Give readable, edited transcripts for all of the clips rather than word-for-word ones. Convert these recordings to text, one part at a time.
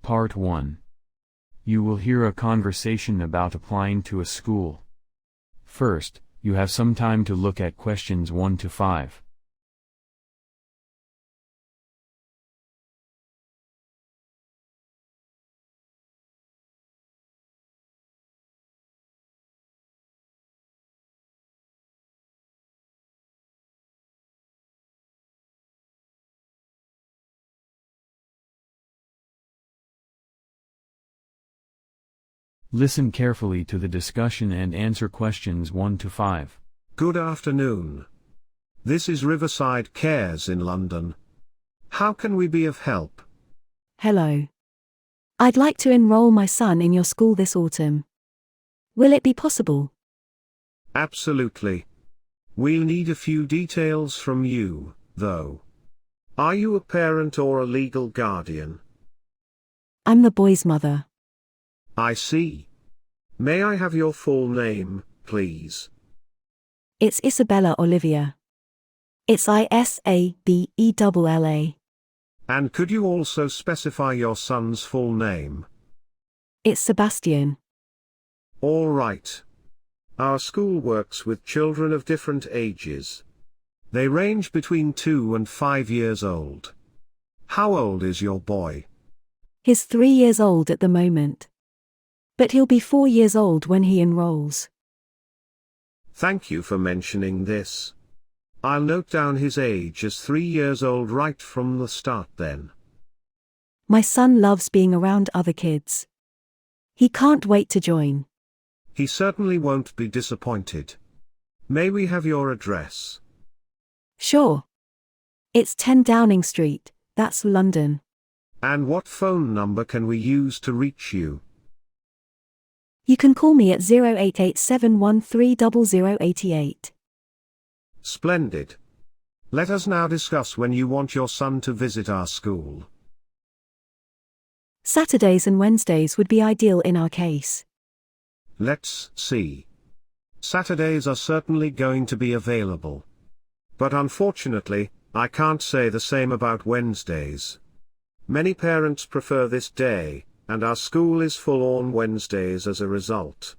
Part 1. You will hear a conversation about applying to a school. First, you have some time to look at questions 1 to 5. Listen carefully to the discussion and answer questions 1 to 5. Good afternoon. This is Riverside Cares in London. How can we be of help? Hello. I'd like to enroll my son in your school this autumn. Will it be possible? Absolutely. We'll need a few details from you, though. Are you a parent or a legal guardian? I'm the boy's mother. I see. May I have your full name, please? It's Isabella Olivia. It's Isabella. And could you also specify your son's full name? It's Sebastian. All right. Our school works with children of different ages. They range between 2 and 5 years old. How old is your boy? He's 3 years old at the moment. But he'll be 4 years old when he enrolls. Thank you for mentioning this. I'll note down his age as 3 years old right from the start then. My son loves being around other kids. He can't wait to join. He certainly won't be disappointed. May we have your address? Sure. It's 10 Downing Street, that's London. And what phone number can we use to reach you? You can call me at 0887130088. Splendid. Let us now discuss when you want your son to visit our school. Saturdays and Wednesdays would be ideal in our case. Let's see. Saturdays are certainly going to be available. But unfortunately, I can't say the same about Wednesdays. Many parents prefer this day, and our school is full on Wednesdays as a result.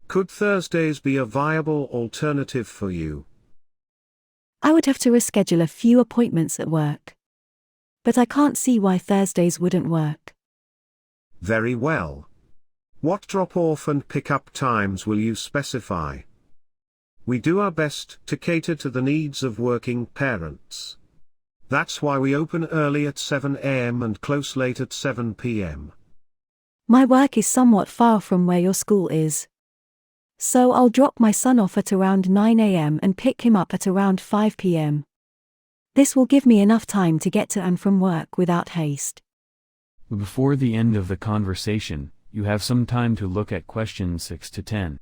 Could Thursdays be a viable alternative for you? I would have to reschedule a few appointments at work. But I can't see why Thursdays wouldn't work. Very well. What drop-off and pick-up times will you specify? We do our best to cater to the needs of working parents. That's why we open early at 7 a.m. and close late at 7 p.m. My work is somewhat far from where your school is. So I'll drop my son off at around 9 a.m. and pick him up at around 5 p.m. This will give me enough time to get to and from work without haste. Before the end of the conversation, you have some time to look at questions 6 to 10.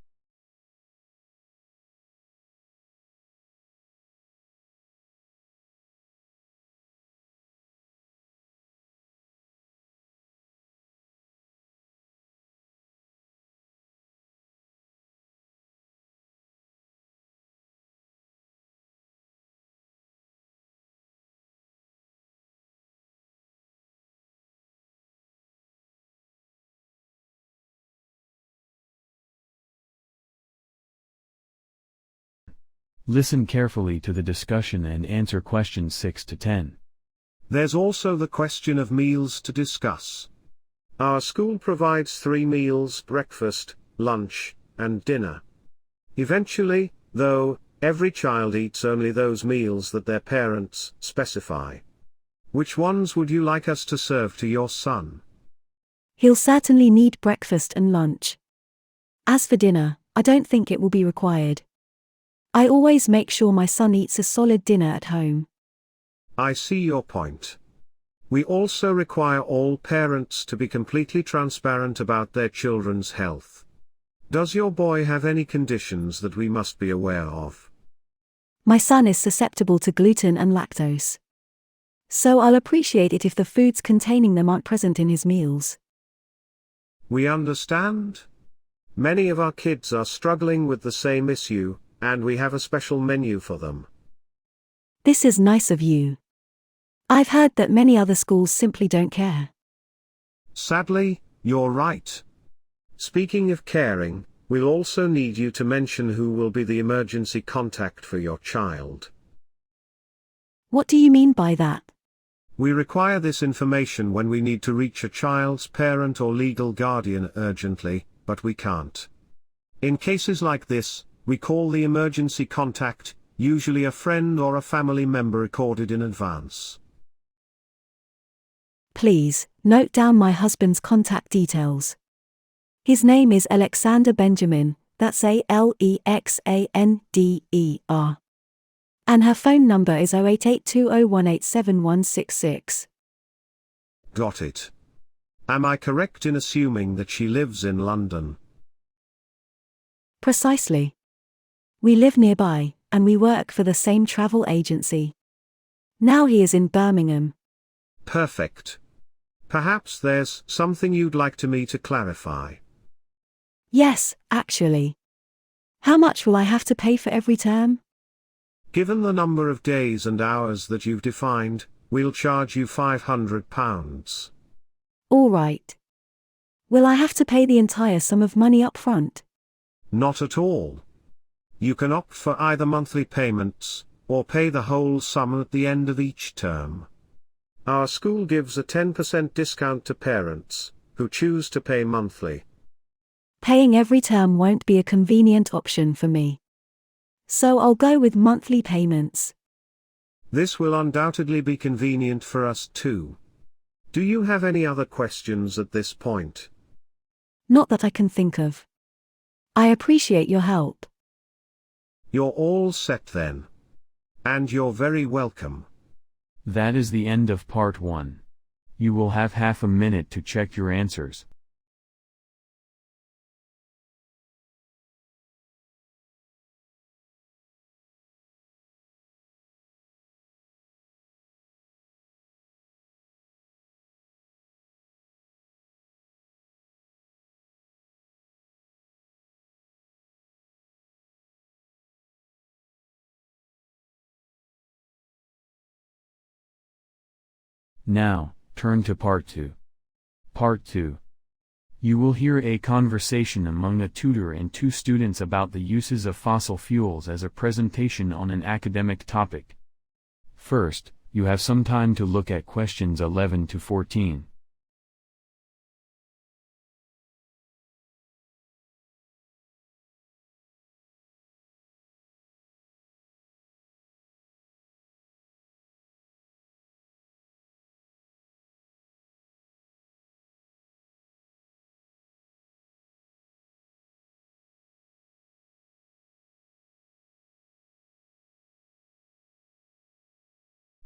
Listen carefully to the discussion and answer questions 6 to 10. There's also the question of meals to discuss. Our school provides 3 meals: breakfast, lunch, and dinner. Eventually, though, every child eats only those meals that their parents specify. Which ones would you like us to serve to your son? He'll certainly need breakfast and lunch. As for dinner, I don't think it will be required. I always make sure my son eats a solid dinner at home. I see your point. We also require all parents to be completely transparent about their children's health. Does your boy have any conditions that we must be aware of? My son is susceptible to gluten and lactose. So I'll appreciate it if the foods containing them aren't present in his meals. We understand. Many of our kids are struggling with the same issue, and we have a special menu for them. This is nice of you. I've heard that many other schools simply don't care. Sadly, you're right. Speaking of caring, we'll also need you to mention who will be the emergency contact for your child. What do you mean by that? We require this information when we need to reach a child's parent or legal guardian urgently, but we can't. In cases like this, we call the emergency contact, usually a friend or a family member recorded in advance. Please, note down my husband's contact details. His name is Alexander Benjamin, that's Alexander. And her phone number is 0882018766. Got it. Am I correct in assuming that she lives in London? Precisely. We live nearby, and we work for the same travel agency. Now he is in Birmingham. Perfect. Perhaps there's something you'd like me to clarify. Yes, actually. How much will I have to pay for every term? Given the number of days and hours that you've defined, we'll charge you £500. All right. Will I have to pay the entire sum of money up front? Not at all. You can opt for either monthly payments, or pay the whole sum at the end of each term. Our school gives a 10% discount to parents who choose to pay monthly. Paying every term won't be a convenient option for me. So I'll go with monthly payments. This will undoubtedly be convenient for us too. Do you have any other questions at this point? Not that I can think of. I appreciate your help. You're all set then. And you're very welcome. That is the end of part 1. You will have half a minute to check your answers. Now, turn to part 2. Part 2. You will hear a conversation among a tutor and two students about the uses of fossil fuels as a presentation on an academic topic. First, you have some time to look at questions 11 to 14.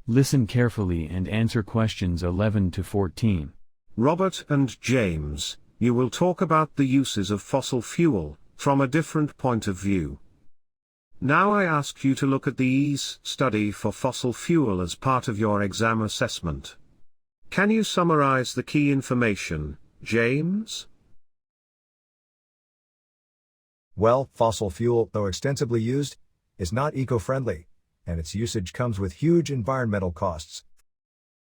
Listen carefully and answer questions 11 to 14. Robert and James, you will talk about the uses of fossil fuel from a different point of view. Now I ask you to look at the EASE study for fossil fuel as part of your exam assessment. Can you summarize the key information, James? Well, fossil fuel, though extensively used, is not eco-friendly, and its usage comes with huge environmental costs.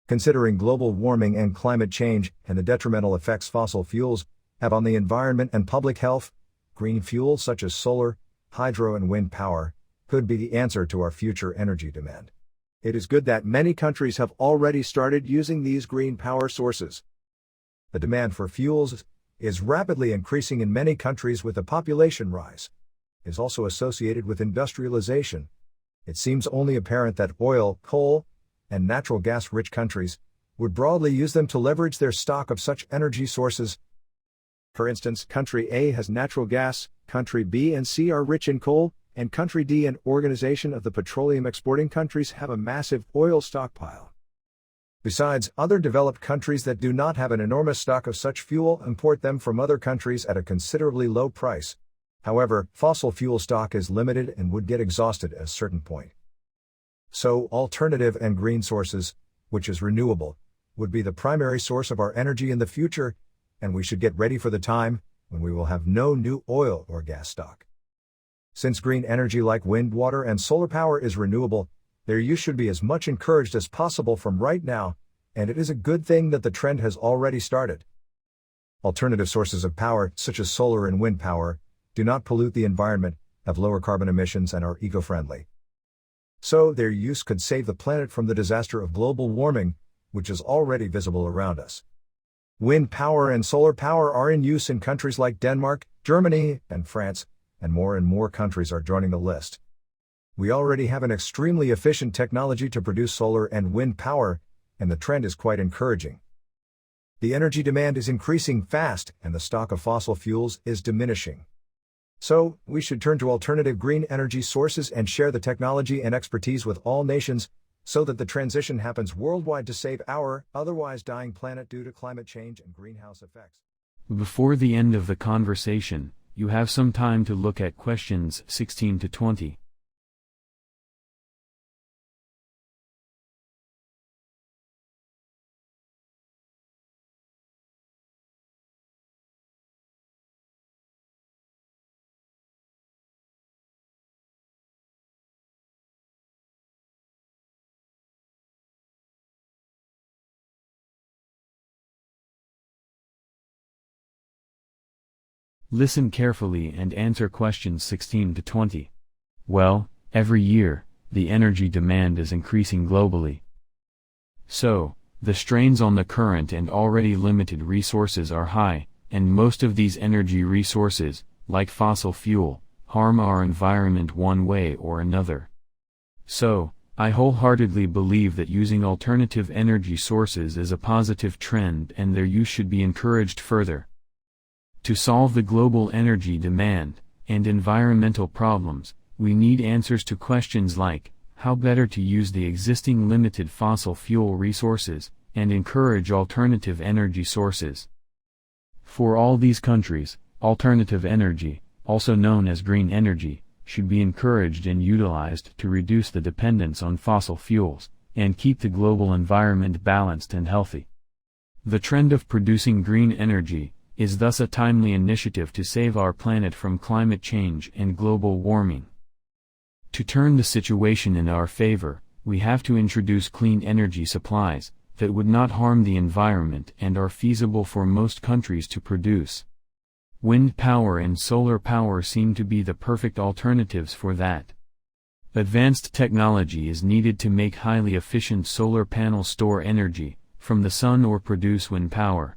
Considering global warming and climate change and the detrimental effects fossil fuels have on the environment and public health, green fuels such as solar, hydro and wind power could be the answer to our future energy demand. It is good that many countries have already started using these green power sources. The demand for fuels is rapidly increasing in many countries with the population rise. It is also associated with industrialization. It seems only apparent that oil, coal, and natural gas-rich countries would broadly use them to leverage their stock of such energy sources. For instance, country A has natural gas, country B and C are rich in coal, and country D and Organization of the Petroleum Exporting Countries have a massive oil stockpile. Besides, other developed countries that do not have an enormous stock of such fuel import them from other countries at a considerably low price. However, fossil fuel stock is limited and would get exhausted at a certain point. So, alternative and green sources, which is renewable, would be the primary source of our energy in the future, and we should get ready for the time when we will have no new oil or gas stock. Since green energy like wind, water, and solar power is renewable, their use should be as much encouraged as possible from right now, and it is a good thing that the trend has already started. Alternative sources of power, such as solar and wind power, do not pollute the environment, have lower carbon emissions, and are eco-friendly. So, their use could save the planet from the disaster of global warming, which is already visible around us. Wind power and solar power are in use in countries like Denmark, Germany, and France, and more countries are joining the list. We already have an extremely efficient technology to produce solar and wind power, and the trend is quite encouraging. The energy demand is increasing fast, and the stock of fossil fuels is diminishing. So, we should turn to alternative green energy sources and share the technology and expertise with all nations, so that the transition happens worldwide to save our otherwise dying planet due to climate change and greenhouse effects. Before the end of the conversation, you have some time to look at questions 16 to 20. Listen carefully and answer questions 16 to 20. Well, every year, the energy demand is increasing globally. So, the strains on the current and already limited resources are high, and most of these energy resources, like fossil fuel, harm our environment one way or another. So, I wholeheartedly believe that using alternative energy sources is a positive trend and their use should be encouraged further. To solve the global energy demand and environmental problems, we need answers to questions like, how better to use the existing limited fossil fuel resources, and encourage alternative energy sources. For all these countries, alternative energy, also known as green energy, should be encouraged and utilized to reduce the dependence on fossil fuels, and keep the global environment balanced and healthy. The trend of producing green energy is thus a timely initiative to save our planet from climate change and global warming. To turn the situation in our favor, we have to introduce clean energy supplies that would not harm the environment and are feasible for most countries to produce. Wind power and solar power seem to be the perfect alternatives for that. Advanced technology is needed to make highly efficient solar panels store energy from the sun or produce wind power.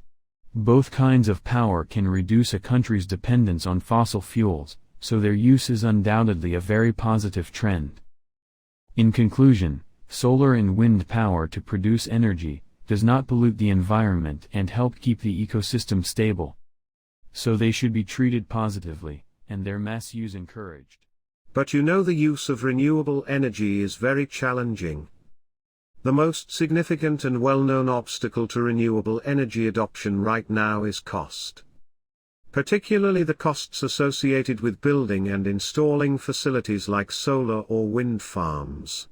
Both kinds of power can reduce a country's dependence on fossil fuels, so their use is undoubtedly a very positive trend. In conclusion, solar and wind power to produce energy does not pollute the environment and help keep the ecosystem stable. So they should be treated positively, and their mass use encouraged. But you know, the use of renewable energy is very challenging. The most significant and well-known obstacle to renewable energy adoption right now is cost. Particularly the costs associated with building and installing facilities like solar or wind farms.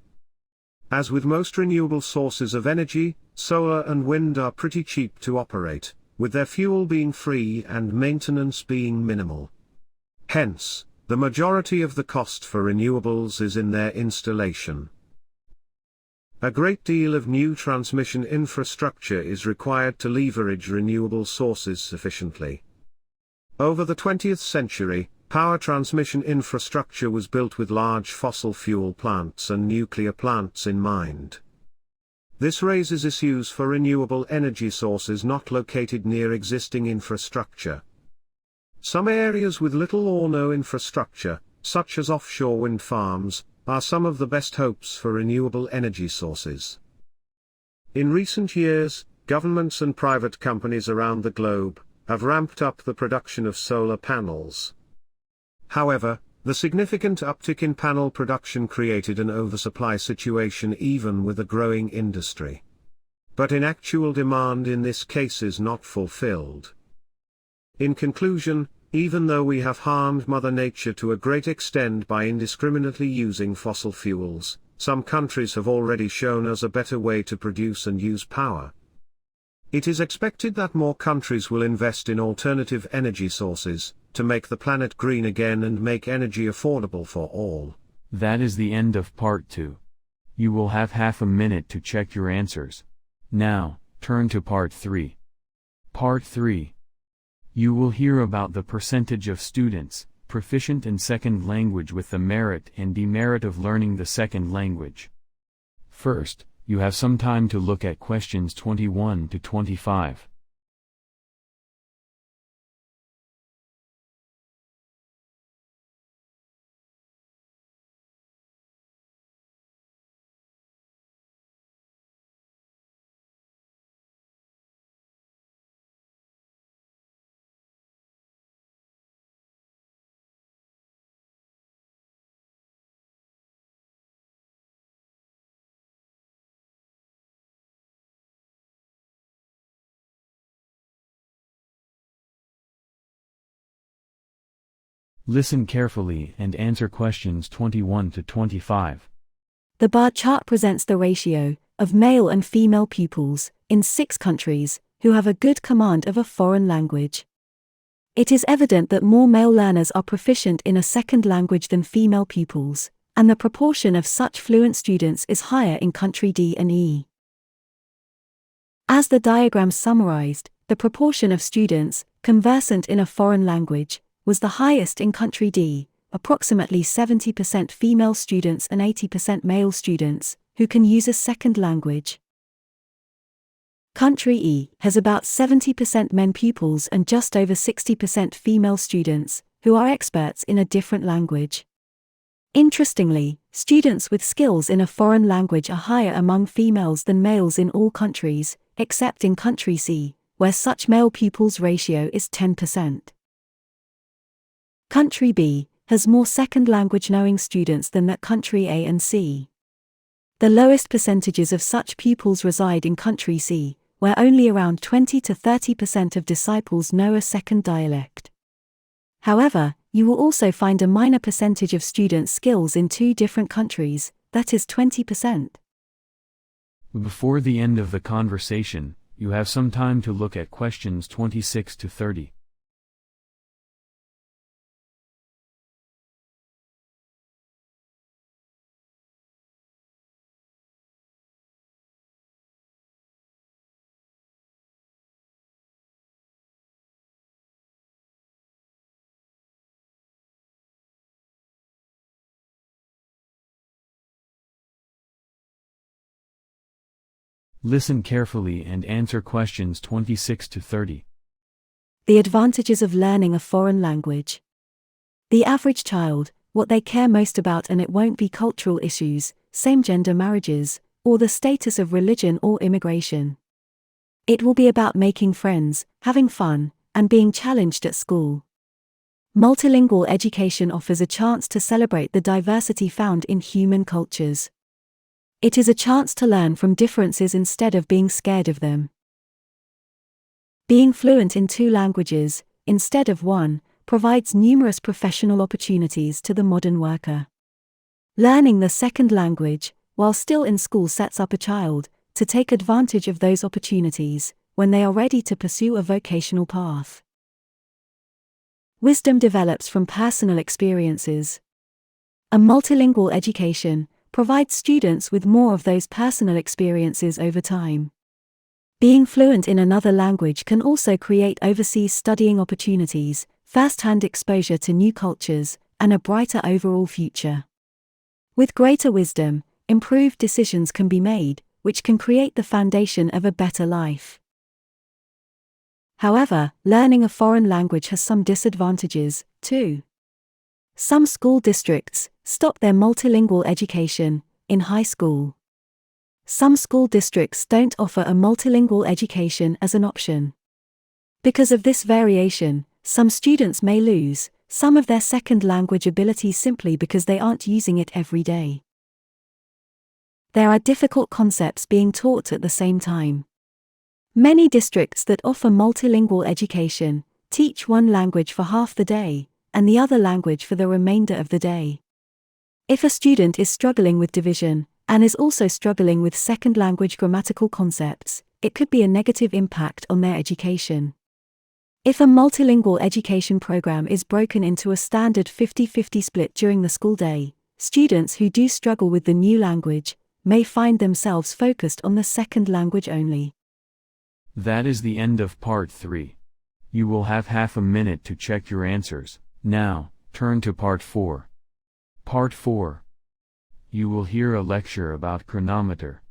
As with most renewable sources of energy, solar and wind are pretty cheap to operate, with their fuel being free and maintenance being minimal. Hence, the majority of the cost for renewables is in their installation. A great deal of new transmission infrastructure is required to leverage renewable sources sufficiently. Over the 20th century, power transmission infrastructure was built with large fossil fuel plants and nuclear plants in mind. This raises issues for renewable energy sources not located near existing infrastructure. Some areas with little or no infrastructure, such as offshore wind farms, are some of the best hopes for renewable energy sources. In recent years, governments and private companies around the globe have ramped up the production of solar panels. However, the significant uptick in panel production created an oversupply situation even with a growing industry. But in actual demand in this case is not fulfilled. In conclusion, even though we have harmed Mother Nature to a great extent by indiscriminately using fossil fuels, some countries have already shown us a better way to produce and use power. It is expected that more countries will invest in alternative energy sources, to make the planet green again and make energy affordable for all. That is the end of part 2. You will have half a minute to check your answers. Now, turn to part 3. Part 3. You will hear about the percentage of students proficient in second language with the merit and demerit of learning the second language. First, you have some time to look at questions 21 to 25. Listen carefully and answer questions 21 to 25. The bar chart presents the ratio of male and female pupils in 6 countries who have a good command of a foreign language. It is evident that more male learners are proficient in a second language than female pupils, and the proportion of such fluent students is higher in country D and E. As the diagram summarized, the proportion of students conversant in a foreign language was the highest in country D, approximately 70% female students and 80% male students who can use a second language. Country E has about 70% men pupils and just over 60% female students who are experts in a different language. Interestingly, students with skills in a foreign language are higher among females than males in all countries, except in country C, where such male pupils ratio is 10%. Country B has more second language knowing students than that country A and C. The lowest percentages of such pupils reside in country C, where only around 20 to 30% of disciples know a second dialect. However, you will also find a minor percentage of students' skills in 2 different countries, that is 20%. Before the end of the conversation, you have some time to look at questions 26 to 30. Listen carefully and answer questions 26 to 30. The advantages of learning a foreign language. The average child, what they care most about, and it won't be cultural issues, same-gender marriages, or the status of religion or immigration. It will be about making friends, having fun, and being challenged at school. Multilingual education offers a chance to celebrate the diversity found in human cultures. It is a chance to learn from differences instead of being scared of them. Being fluent in 2 languages, instead of 1, provides numerous professional opportunities to the modern worker. Learning the second language, while still in school, sets up a child to take advantage of those opportunities when they are ready to pursue a vocational path. Wisdom develops from personal experiences. A multilingual education provides students with more of those personal experiences over time. Being fluent in another language can also create overseas studying opportunities, first-hand exposure to new cultures, and a brighter overall future. With greater wisdom, improved decisions can be made, which can create the foundation of a better life. However, learning a foreign language has some disadvantages, too. Some school districts stop their multilingual education in high school. Some school districts don't offer a multilingual education as an option. Because of this variation, some students may lose some of their second language ability simply because they aren't using it every day. There are difficult concepts being taught at the same time. Many districts that offer multilingual education teach one language for half the day and the other language for the remainder of the day. If a student is struggling with division and is also struggling with second language grammatical concepts, it could be a negative impact on their education. If a multilingual education program is broken into a standard 50-50 split during the school day, students who do struggle with the new language may find themselves focused on the second language only. That is the end of part 3. You will have half a minute to check your answers. Now, turn to Part 4. Part 4. You will hear a lecture about chronometer.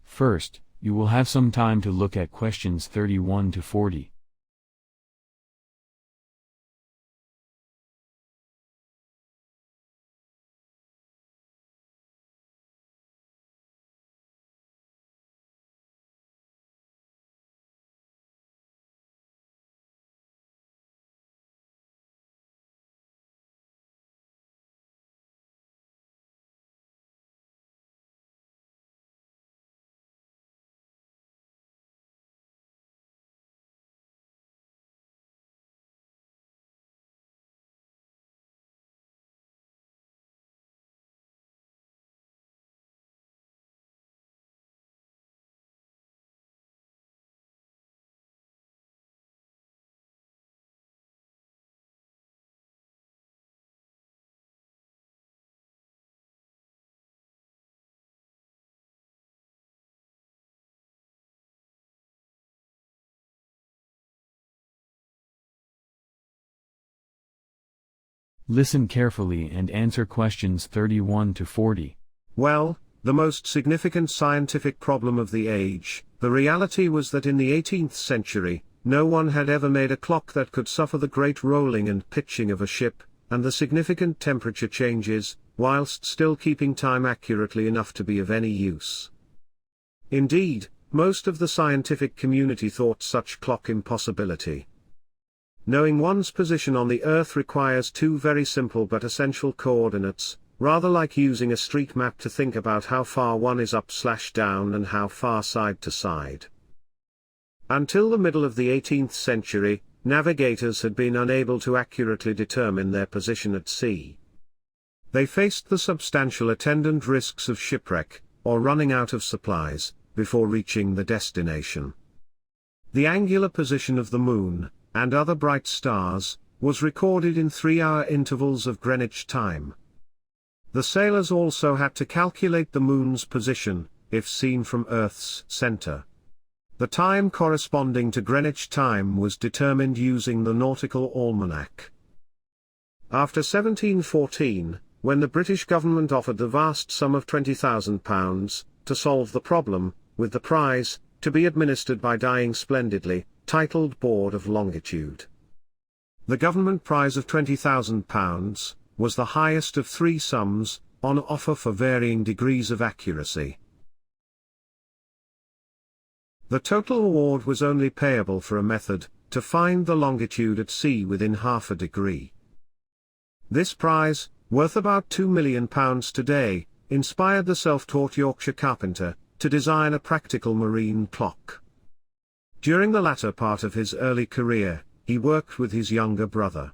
First, you will have some time to look at questions 31 to 40. Listen carefully and answer questions 31 to 40. Well, the most significant scientific problem of the age, the reality was that in the 18th century, no one had ever made a clock that could suffer the great rolling and pitching of a ship, and the significant temperature changes, whilst still keeping time accurately enough to be of any use. Indeed, most of the scientific community thought such clock impossibility. Knowing one's position on the Earth requires two very simple but essential coordinates, rather like using a street map to think about how far one is up/down and how far side to side. Until the middle of the 18th century, navigators had been unable to accurately determine their position at sea. They faced the substantial attendant risks of shipwreck, or running out of supplies, before reaching the destination. The angular position of the moon, and other bright stars, was recorded in 3-hour intervals of Greenwich time. The sailors also had to calculate the moon's position, if seen from Earth's center. The time corresponding to Greenwich time was determined using the nautical almanac. After 1714, when the British government offered the vast sum of £20,000, to solve the problem, with the prize, to be administered by Dying Splendidly, titled Board of Longitude. The government prize of £20,000 was the highest of three sums, on offer for varying degrees of accuracy. The total award was only payable for a method to find the longitude at sea within half a degree. This prize, worth about £2 million today, inspired the self-taught Yorkshire carpenter to design a practical marine clock. During the latter part of his early career, he worked with his younger brother.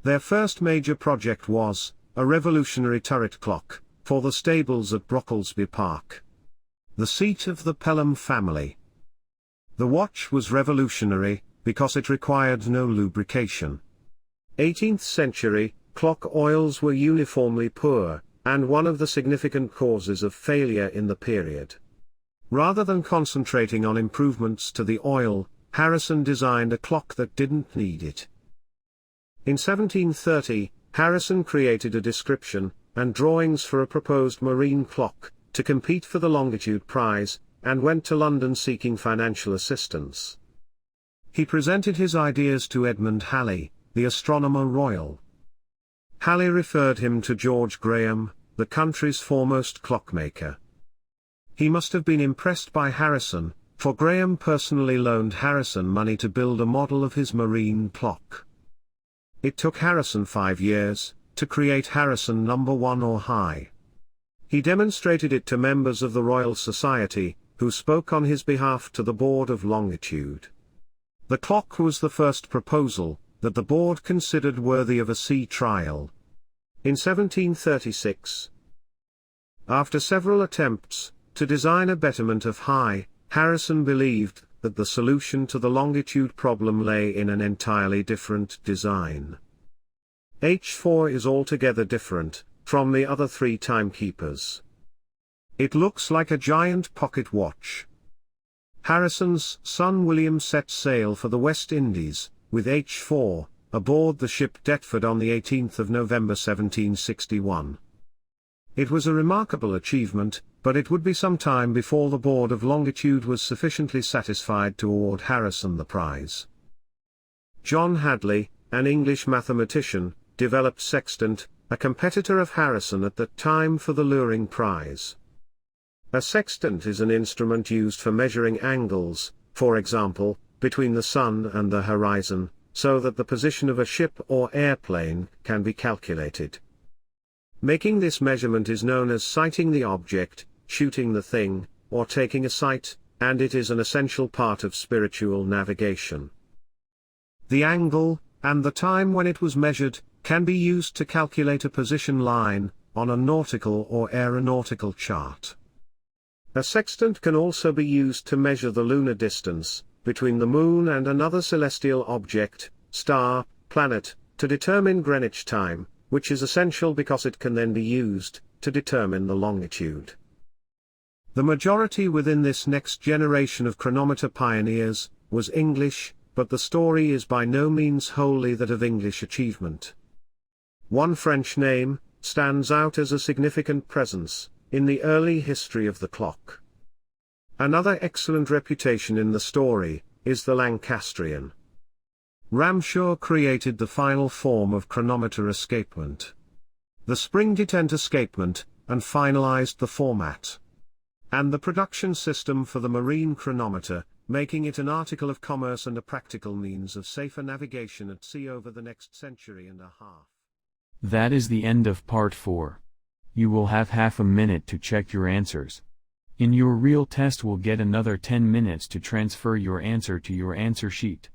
Their first major project was a revolutionary turret clock for the stables at Brocklesby Park, the seat of the Pelham family. The watch was revolutionary because it required no lubrication. 18th century, clock oils were uniformly poor, and one of the significant causes of failure in the period. Rather than concentrating on improvements to the oil, Harrison designed a clock that didn't need it. In 1730, Harrison created a description and drawings for a proposed marine clock to compete for the longitude prize, and went to London seeking financial assistance. He presented his ideas to Edmund Halley, the Astronomer Royal. Halley referred him to George Graham, the country's foremost clockmaker. He must have been impressed by Harrison, for Graham personally loaned Harrison money to build a model of his marine clock. It took Harrison 5 years to create Harrison No. 1 or high. He demonstrated it to members of the Royal Society, who spoke on his behalf to the Board of Longitude. The clock was the first proposal that the board considered worthy of a sea trial. In 1736, after several attempts to design a betterment of high, Harrison believed that the solution to the longitude problem lay in an entirely different design. H4 is altogether different from the other three timekeepers. It looks like a giant pocket watch. Harrison's son William set sail for the West Indies, with H4, aboard the ship Deptford on the 18th of November 1761. It was a remarkable achievement, but it would be some time before the Board of Longitude was sufficiently satisfied to award Harrison the prize. John Hadley, an English mathematician, developed sextant, a competitor of Harrison at that time for the Luring prize. A sextant is an instrument used for measuring angles, for example, between the sun and the horizon, so that the position of a ship or airplane can be calculated. Making this measurement is known as sighting the object, shooting the thing, or taking a sight, and it is an essential part of spiritual navigation. The angle, and the time when it was measured, can be used to calculate a position line, on a nautical or aeronautical chart. A sextant can also be used to measure the lunar distance, between the Moon and another celestial object, star, planet, to determine Greenwich time, which is essential because it can then be used to determine the longitude. The majority within this next generation of chronometer pioneers was English, but the story is by no means wholly that of English achievement. One French name stands out as a significant presence in the early history of the clock. Another excellent reputation in the story is the Lancastrian. Ramshaw created the final form of chronometer escapement, the spring detent escapement, and finalized the format and the production system for the marine chronometer, making it an article of commerce and a practical means of safer navigation at sea over the next century and a half. That is the end of part 4. You will have half a minute to check your answers. In your real test will get another 10 minutes to transfer your answer to your answer sheet.